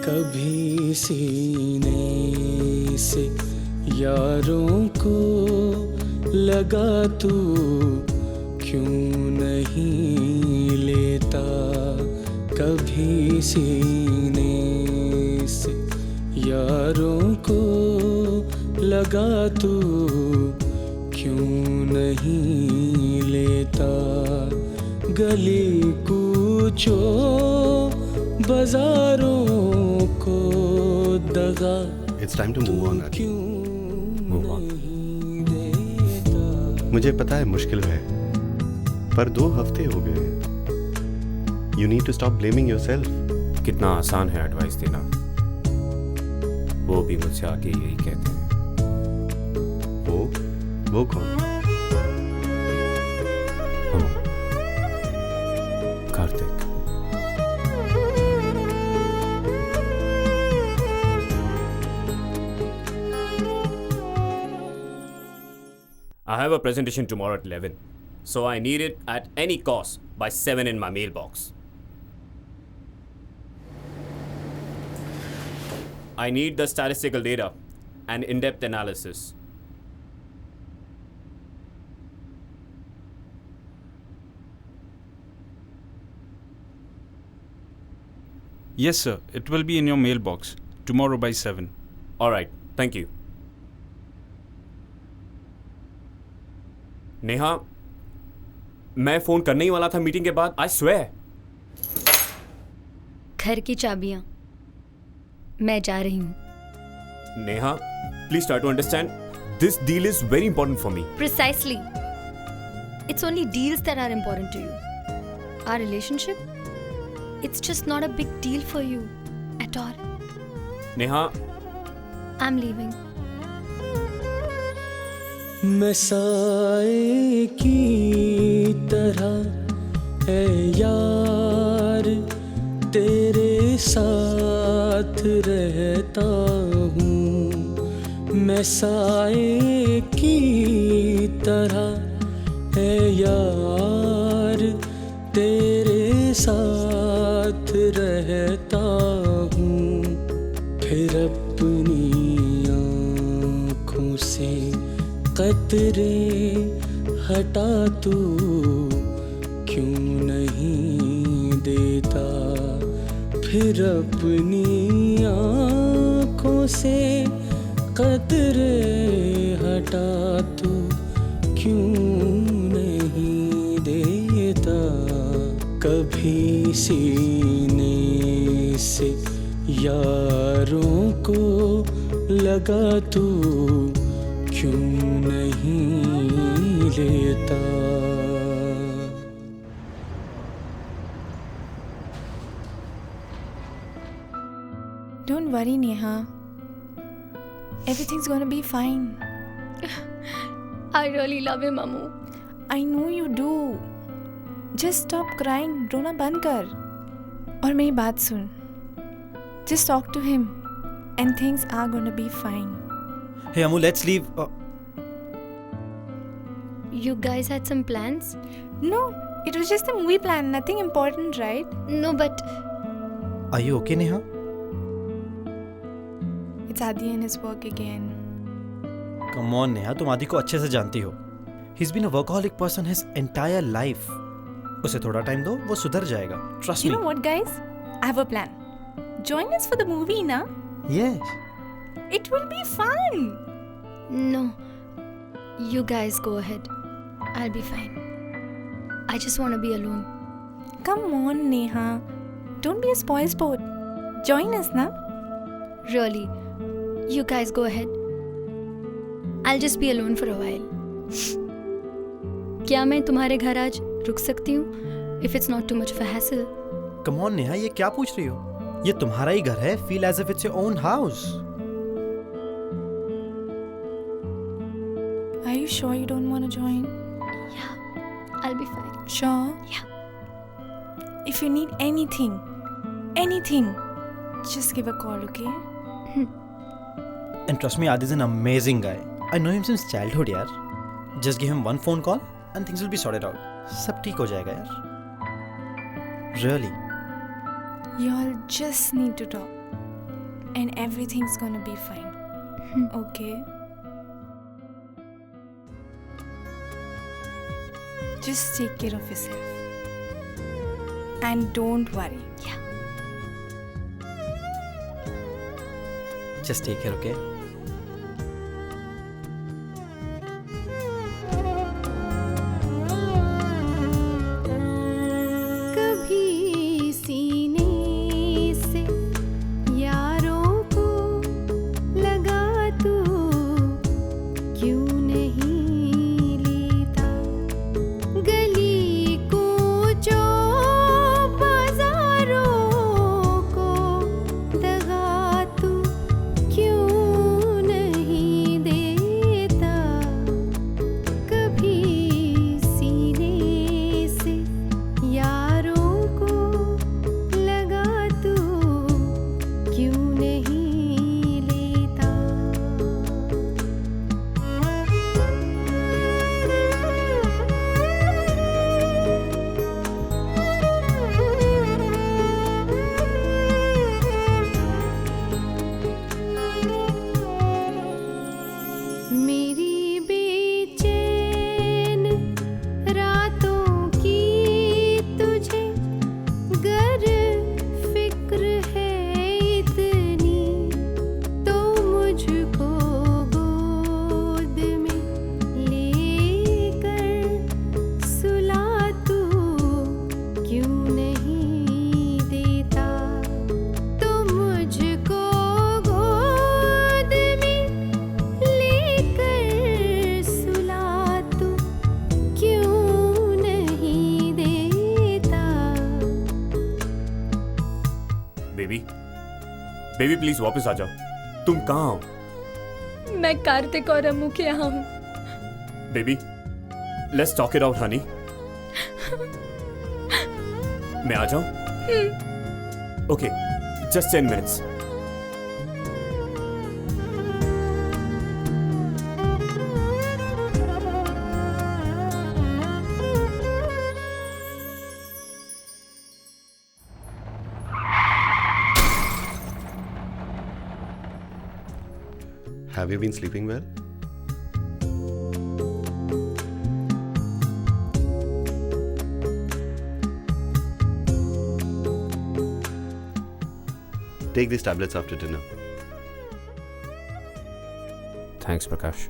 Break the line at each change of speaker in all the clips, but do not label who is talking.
कभी सीने से यारों को लगा तू क्यों नहीं लेता, कभी सीने से यारों को लगा तू क्यों नहीं लेता, गली कूचो बाजारों को दगा
It's time to move on, Adi.
Move on.
मुझे पता है मुश्किल है, पर 2 हफ्ते हो गए। You need to stop blaming yourself.
कितना आसान है एडवाइस देना, वो भी मुझसे आके यही कहते हैं।
वो कौन?
Kartik. I have a presentation tomorrow at 11, so I need it at any cost by 7 in my mailbox. I need the statistical data and in-depth analysis.
Yes, sir. It will be in your mailbox tomorrow by 7.
All right, thank you. Neha, मैं phone करने ही वाला था meeting के बाद। I swear.
घर की चाबियां, मैं जा रही हूँ।
Neha, please try to understand. This deal is very important for me.
Precisely. It's only deals that are important to you. Our relationship, it's just not a big deal for you at all.
Neha,
I'm leaving.
मैं साए की तरह है यार, तेरे साथ रहता हूँ। मैं साए की तरह है यार, तेरे साथ रहता हूँ। फिर अपनी आँखों से कतरे हटा तू क्यों नहीं देता, फिर अपनी आँखों से कतरे हटा तू क्यों नहीं देता, कभी सीने से यारों को लगा तू क्यों नहीं लेता।
Don't worry, Neha. Everything's gonna be fine.
I really love him, Ammu.
I know you do. Just stop crying. रोना बंद कर। और मेरी बात सुन। Just talk to him, and things are gonna be fine.
Hey Ammu, let's leave.
You guys had some plans?
No, it was just a movie plan. Nothing important, right?
No, but
Are you okay, Neha?
It's Adi and his work again.
Come on, Neha, तुम आदि को अच्छे से जानती हो. He's been a workaholic person his entire life. उसे थोड़ा time दो, वो सुधर जाएगा. Trust me.
You know what, guys? I have a plan. Join us for the movie, na?
Yes.
It will be fun.
no. You guys go ahead. I'll be fine. I just want to be alone.
Come on, Neha. Don't be a spoilsport. Join us, na?
Really. You guys go ahead. I'll just be alone for a while. क्या मैं तुम्हारे घर आज रुक सकती हूँ? if it's not too much of a hassle.
Come on Neha, ये क्या पूछ रही हो? ये तुम्हारा ही घर है. Feel as if it's your own house.
Are you sure you don't want to join?
Yeah, I'll be fine.
Sure?
Yeah.
If you need anything, just give a call, okay?
And trust me, Adi is an amazing guy. I know him since childhood, yaar. Just give him one phone call and things will be sorted out. सब ठीक हो जाएगा यार. Really.
You all just need to talk. And everything's gonna be fine. Okay? Just take care of yourself. And don't worry.
Yeah.
Just take care, okay?
कभी सीने से यारों को लगा तू क्यों नहीं लेता गली कूचों बाजारों को दगा तू क्यों नहीं देता कभी सीने से यारों को लगा तू क्यों नहीं लेता मेरी बेचैन रातों की तुझे गर फिक्र है इतनी तो मुझको गोद में लेकर सुला तू क्यों नहीं देता तो मुझको गोद में लेकर सुला तू क्यों नहीं देता
बेबी प्लीज वापस आ जाओ. तुम कहाँ हो?
मैं कार्तिक और अम्मू के यहाँ हूँ.
Baby let's talk it out Honey. मैं आ जाऊं? Okay, just 10 minutes.
Have you been sleeping well? Take these tablets after dinner.
Thanks, Prakash.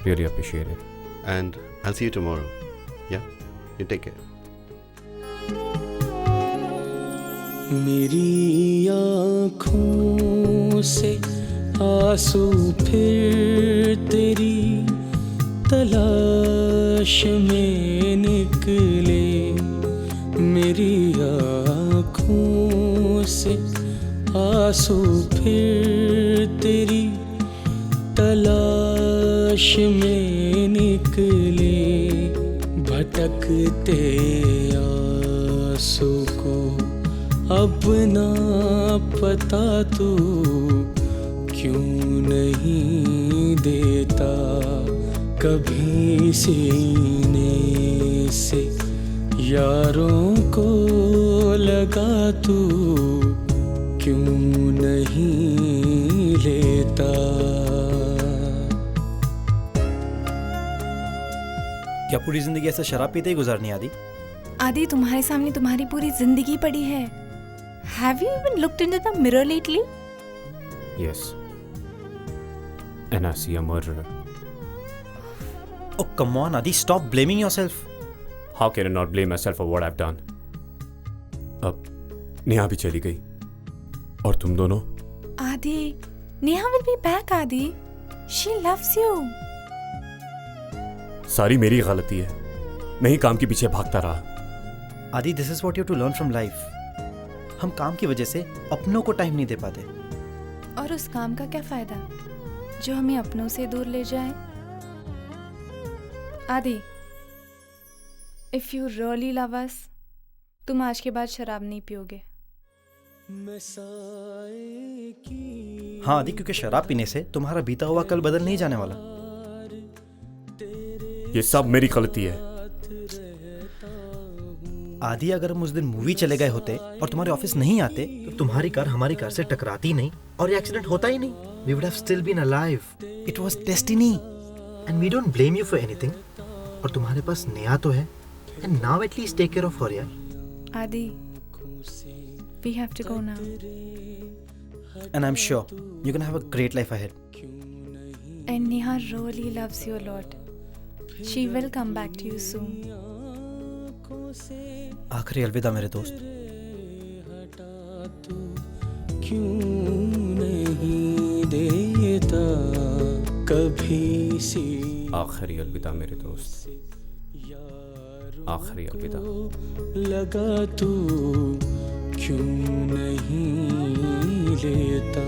Really appreciate it.
And I'll see you tomorrow. Yeah? You take care.
मेरी आँखों से आंसू फिर तेरी तलाश में निकले मेरी आँखों से आंसू फिर तेरी तलाश में निकले भटकते आंसू को अब ना पता तू क्यों नहीं देता कभी सीने से यारों को लगा तू क्यों नहीं लेता.
क्या पूरी जिंदगी ऐसे शराब पीते ही गुजारनी आदि?
आदि, तुम्हारे सामने तुम्हारी पूरी जिंदगी पड़ी है. Have you even looked into the mirror lately?
Yes. And I see a murderer.
Oh, come on, Adi, stop blaming yourself.
How can I not blame myself for what I've done? अब नेहा भी चली गई और तुम दोनों.
Adi, Neha will be back, Adi. She loves you.
सारी मेरी गलती है. मैं ही काम के पीछे भागता रहा.
Adi, this is what you to learn from life. हम काम की वजह से अपनों को टाइम नहीं दे पाते.
और उस काम का क्या फायदा जो हमें अपनों से दूर ले जाए? आदि, if you really love us, तुम आज के बाद शराब नहीं पियोगे.
हाँ आदि, क्योंकि शराब पीने से तुम्हारा बीता हुआ कल बदल नहीं जाने वाला.
ये सब मेरी गलती है.
आदि, अगर हम उस दिन मूवी चले गए होते और तुम्हारे ऑफिस नहीं आते तो तुम्हारी कार हमारी कार से टकराती नहीं और ये एक्सीडेंट होता ही नहीं. We would have still been alive. It was destiny. And we don't blame you for anything. और तुम्हारे पास नेहा तो है. And now at least take care of her, यार.
Adi, we have to go now.
And I'm sure you're gonna have a great life ahead.
And Neha really loves you a lot. She will come back to you soon.
आखिरी अलविदा मेरे दोस्त.
क्यों नहीं देता कभी सी
आखिरी अलविदा मेरे दोस्त. आखिरी अलविदा.
लगा तू क्यों नहीं लेता.